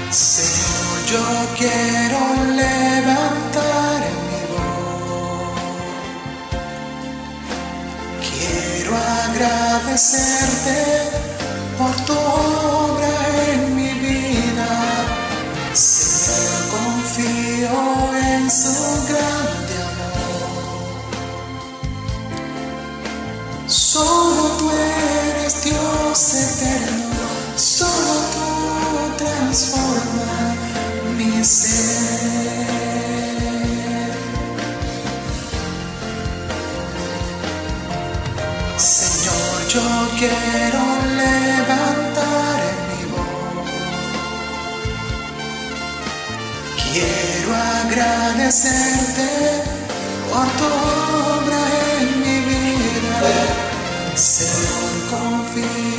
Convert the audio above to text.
Señor, yo quiero levantar mi voz. Quiero agradecerte por tu obra en mi vida. Señor, confío en su grande amor. Solo tú eres Dios eterno, solo tú transforma mi ser. Señor, yo quiero levantar mi voz. Quiero agradecerte por tu obra en mi vida. Señor, confío